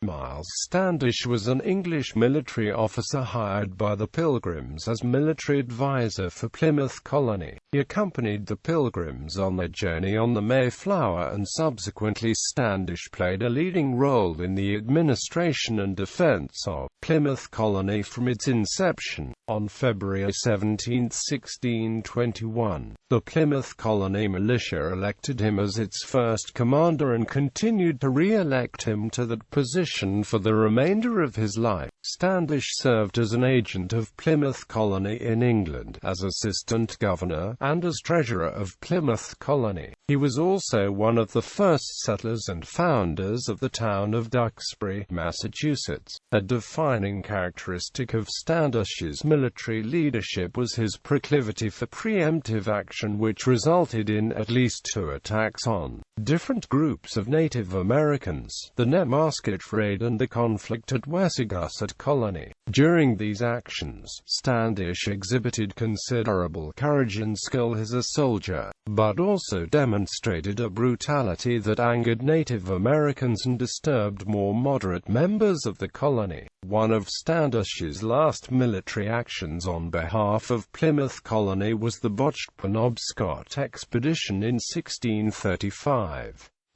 Myles Standish was an English military officer hired by the Pilgrims as military advisor for Plymouth Colony. He accompanied the Pilgrims on their journey on the Mayflower, and subsequently Standish played a leading role in the administration and defense of Plymouth Colony from its inception. On February 17, 1621, the Plymouth Colony militia elected him as its first commander and continued to re-elect him to that position for the remainder of his life. Standish served as an agent of Plymouth Colony in England, as assistant governor, and as treasurer of Plymouth Colony. He was also one of the first settlers and founders of the town of Duxbury, Massachusetts. A defining characteristic of Standish's military leadership was his proclivity for preemptive action, which resulted in at least 2 attacks on different groups of Native Americans, the Nemasket raid and the conflict at Wessagusset Colony. During these actions, Standish exhibited considerable courage and skill as a soldier, but also demonstrated a brutality that angered Native Americans and disturbed more moderate members of the colony. One of Standish's last military actions on behalf of Plymouth Colony was the botched Penobscot expedition in 1635.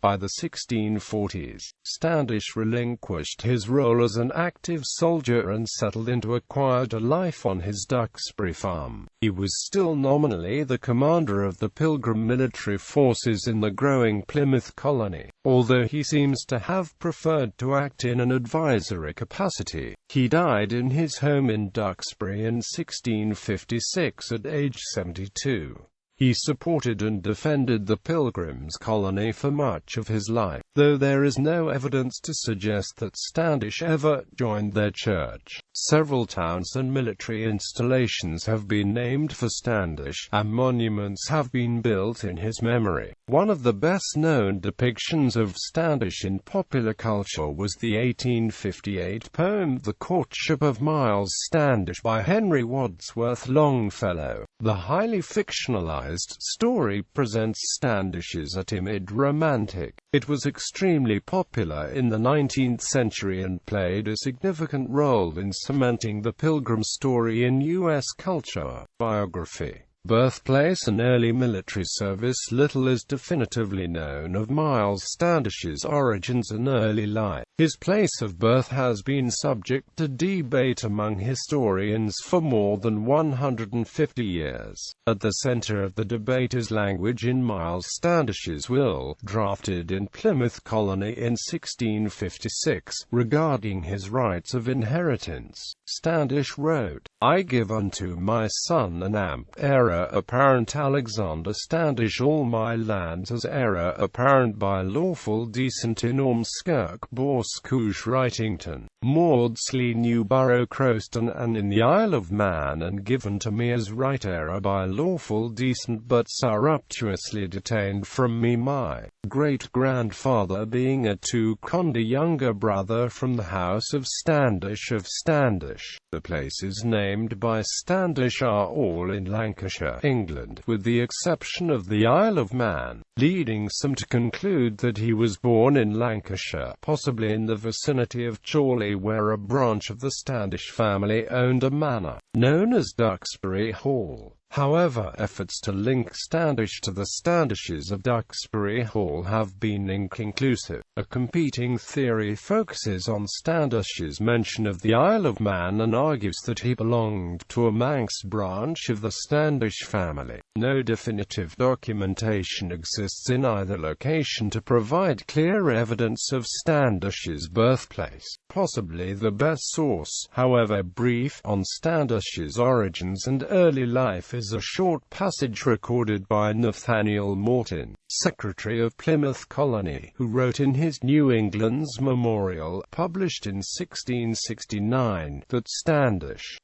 By the 1640s, Standish relinquished his role as an active soldier and settled into a quieter life on his Duxbury farm. He was still nominally the commander of the Pilgrim military forces in the growing Plymouth Colony, although he seems to have preferred to act in an advisory capacity. He died in his home in Duxbury in 1656 at age 72. He supported and defended the Pilgrims colony for much of his life, though there is no evidence to suggest that Standish ever joined their church. Several towns and military installations have been named for Standish, and monuments have been built in his memory. One of the best-known depictions of Standish in popular culture was the 1858 poem The Courtship of Myles Standish by Henry Wadsworth Longfellow. The highly fictionalized story presents Standish as a timid romantic. It was extremely popular in the 19th century and played a significant role in cementing the Pilgrim story in U.S. culture. Biography. Birthplace and early military service. Little is definitively known of Myles Standish's origins and early life. His place of birth has been subject to debate among historians for more than 150 years. At the center of the debate is language in Myles Standish's will, drafted in Plymouth Colony in 1656, regarding his rights of inheritance. Standish wrote, "I give unto my son and heir apparent Alexander Standish all my lands as heir apparent by lawful descent in Ormskirk, Borscouche, Wrightington, Maudsley, Newborough, Croston, and in the Isle of Man, and given to me as right heir by lawful descent, but surreptitiously detained from me, my great-grandfather being a two-condy younger brother from the house of Standish of Standish." The places named by Standish are all in Lancashire, England, with the exception of the Isle of Man, leading some to conclude that he was born in Lancashire, possibly in the vicinity of Chorley, where a branch of the Standish family owned a manor known as Duxbury Hall. However, efforts to link Standish to the Standishes of Duxbury Hall have been inconclusive. A competing theory focuses on Standish's mention of the Isle of Man and argues that he belonged to a Manx branch of the Standish family. No definitive documentation exists in either location to provide clear evidence of Standish's birthplace. Possibly the best source, however brief, on Standish's origins and early life is a short passage recorded by Nathaniel Morton, Secretary of Plymouth Colony, who wrote in his New England's Memorial, published in 1669, that Standish ...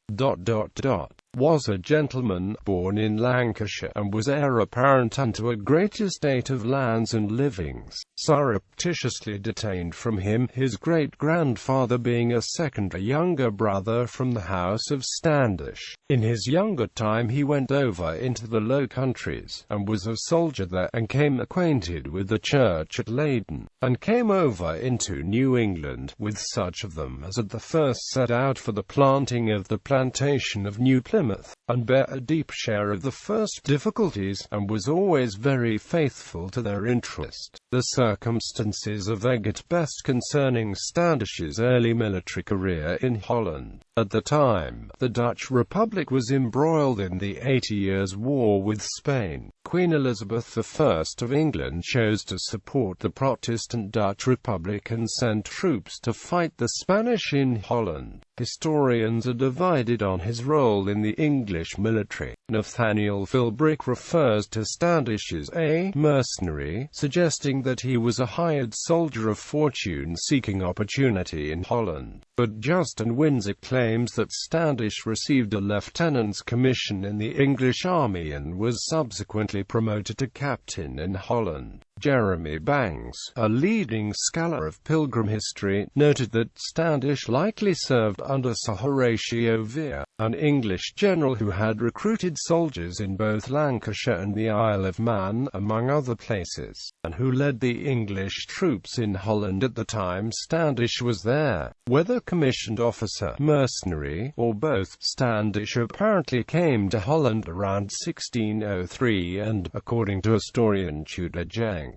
was a gentleman born in Lancashire, and was heir apparent unto a great estate of lands and livings, surreptitiously detained from him, his great-grandfather being a second, a younger brother from the house of Standish. In his younger time he went over into the Low Countries, and was a soldier there, and came acquainted with the church at Leyden, and came over into New England, with such of them as at the first set out for the planting of the plantation of New Plymouth, and bare a deep share of the first difficulties, and was always very faithful to their interest. The circumstances are vague at best concerning Standish's early military career in Holland. At the time, the Dutch Republic was embroiled in the 80 Years' War with Spain. Queen Elizabeth I of England chose to support the Protestant Dutch Republic and sent troops to fight the Spanish in Holland. Historians are divided on his role in the English military. Nathaniel Philbrick refers to Standish as a mercenary, suggesting that he was a hired soldier of fortune seeking opportunity in Holland. But Justin Windsor claims that Standish received a lieutenant's commission in the English army and was subsequently promoted to captain in Holland. Jeremy Banks, a leading scholar of Pilgrim history, noted that Standish likely served under Sir Horatio Vere, an English general who had recruited soldiers in both Lancashire and the Isle of Man, among other places, and who led the English troops in Holland at the time Standish was there. Whether commissioned officer, mercenary, or both, Standish apparently came to Holland around 1603 and, according to historian Tudor Jenks,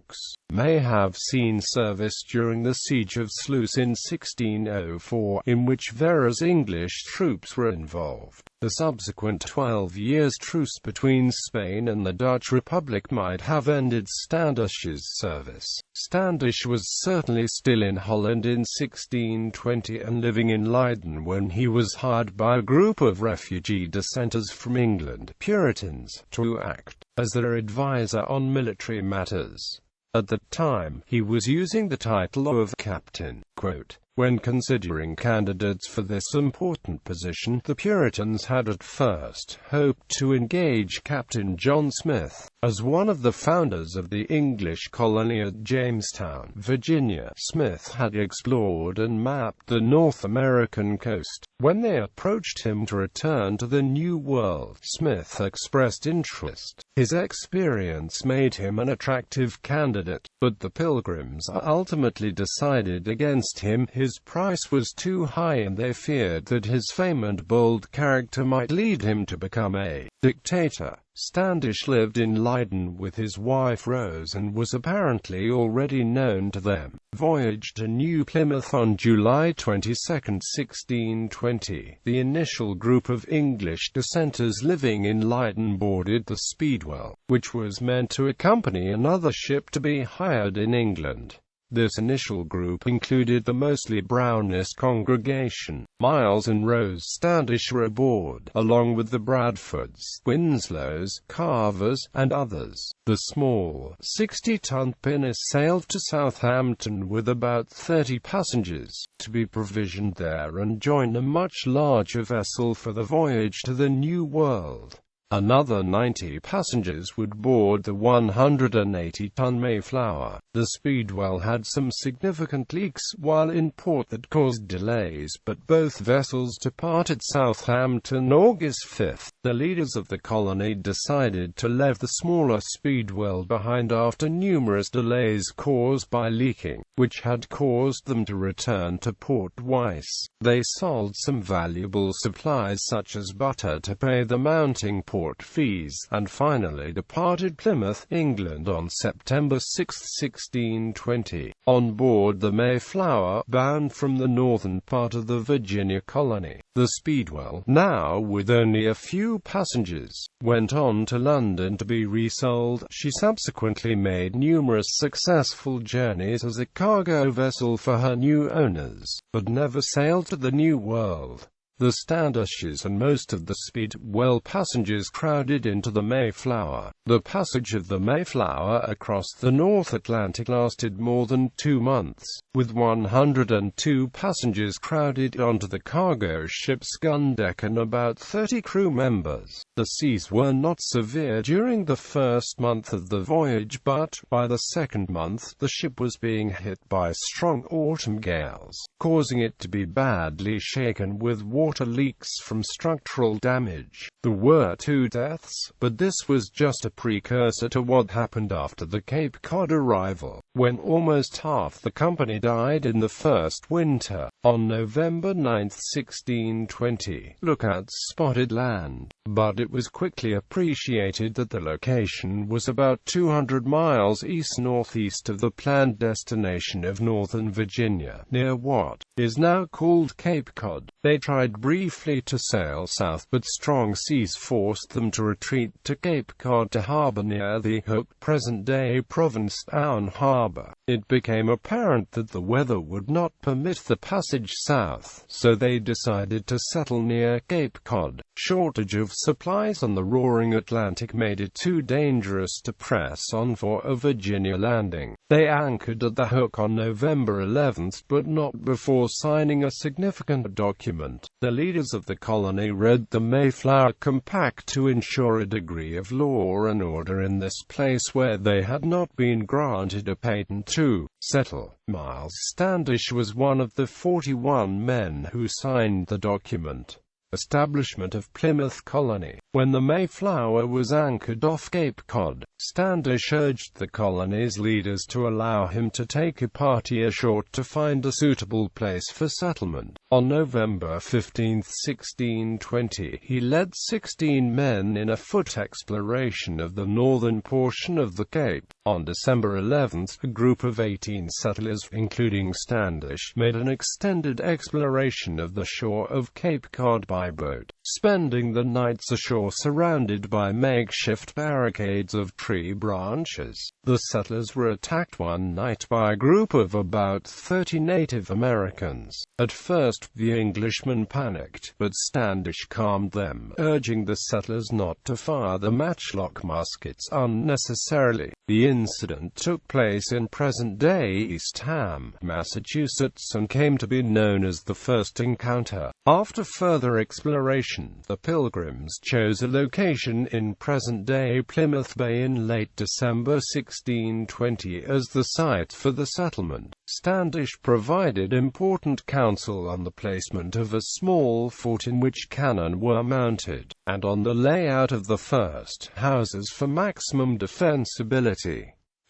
may have seen service during the siege of Sluis in 1604, in which Vere's English troops were involved. The subsequent 12 years' truce between Spain and the Dutch Republic might have ended Standish's service. Standish was certainly still in Holland in 1620 and living in Leyden when he was hired by a group of refugee dissenters from England, Puritans, to act as their advisor on military matters. At the time, he was using the title of captain. Quote, "When considering candidates for this important position, the Puritans had at first hoped to engage Captain John Smith. As one of the founders of the English colony at Jamestown, Virginia, Smith had explored and mapped the North American coast. When they approached him to return to the New World, Smith expressed interest. His experience made him an attractive candidate, but the Pilgrims ultimately decided against him. His price was too high and they feared that his fame and bold character might lead him to become a dictator. Standish lived in Leyden with his wife Rose and was apparently already known to them. Voyage to New Plymouth on July 22, 1620. The initial group of English dissenters living in Leyden boarded the Speedwell, which was meant to accompany another ship to be hired in England. This initial group included the mostly Brownist congregation. Myles and Rose Standish were aboard, along with the Bradfords, Winslows, Carvers, and others. The small, 60-ton pinnace sailed to Southampton with about 30 passengers, to be provisioned there and join a much larger vessel for the voyage to the New World. Another 90 passengers would board the 180-ton Mayflower. The Speedwell had some significant leaks while in port that caused delays, but both vessels departed Southampton August 5. The leaders of the colony decided to leave the smaller Speedwell behind after numerous delays caused by leaking, which had caused them to return to Port Weiss. They sold some valuable supplies such as butter to pay the mounting port fees, and finally departed Plymouth, England on September 6, 1620. On board the Mayflower, bound from the northern part of the Virginia colony, the Speedwell, now with only a few passengers, went on to London to be resold. She subsequently made numerous successful journeys as a cargo vessel for her new owners, but never sailed to the New World. The Standishes and most of the Speedwell passengers crowded into the Mayflower. The passage of the Mayflower across the North Atlantic lasted more than 2 months, with 102 passengers crowded onto the cargo ship's gun deck and about 30 crew members. The seas were not severe during the first month of the voyage, but by the second month, the ship was being hit by strong autumn gales, causing it to be badly shaken with water leaks from structural damage. There were 2 deaths, but this was just a precursor to what happened after the Cape Cod arrival, when almost half the company died in the first winter. On November 9, 1620, lookouts spotted land, but it was quickly appreciated that the location was about 200 miles east-northeast of the planned destination of northern Virginia, near what is now called Cape Cod. They tried briefly to sail south, but strong seas forced them to retreat to Cape Cod to harbor near the Hook, present-day Provincetown harbor. It became apparent that the weather would not permit the passage south, so they decided to settle near Cape Cod. Shortage of supplies on the roaring Atlantic made it too dangerous to press on for a Virginia landing. They anchored at the Hook on November 11, but not before signing a significant document. The leaders of the colony read the Mayflower Compact to ensure a degree of law and order in this place where they had not been granted a patent to settle. Myles Standish was one of the 41 men who signed the document. Establishment of Plymouth Colony. When the Mayflower was anchored off Cape Cod, Standish urged the colony's leaders to allow him to take a party ashore to find a suitable place for settlement. On November 15, 1620, he led 16 men in a foot exploration of the northern portion of the Cape. On December 11, a group of 18 settlers, including Standish, made an extended exploration of the shore of Cape Cod by boat, spending the nights ashore surrounded by makeshift barricades of tree branches. The settlers were attacked one night by a group of about 30 Native Americans. At first, the Englishmen panicked, but Standish calmed them, urging the settlers not to fire the matchlock muskets unnecessarily. The incident took place in present-day Eastham, Massachusetts, and came to be known as the First Encounter. After further exploration, the Pilgrims chose a location in present-day Plymouth Bay in late December 1620 as the site for the settlement. Standish provided important counsel on the placement of a small fort in which cannon were mounted, and on the layout of the first houses for maximum defensibility.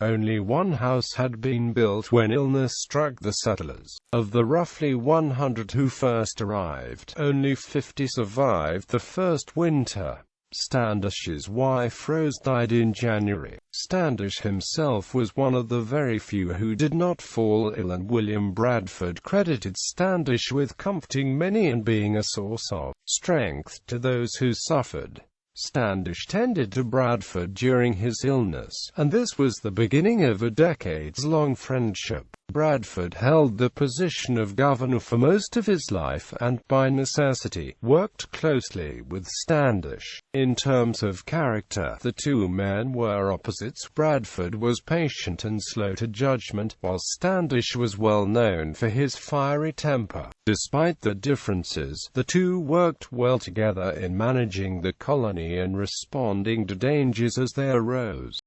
Only one house had been built when illness struck the settlers. Of the roughly 100 who first arrived, only 50 survived the first winter. Standish's wife Rose died in January. Standish himself was one of the very few who did not fall ill, and William Bradford credited Standish with comforting many and being a source of strength to those who suffered. Standish tended to Bradford during his illness, and this was the beginning of a decades-long friendship. Bradford held the position of governor for most of his life and, by necessity, worked closely with Standish. In terms of character, the two men were opposites. Bradford was patient and slow to judgment, while Standish was well known for his fiery temper. Despite the differences, the two worked well together in managing the colony and responding to dangers as they arose.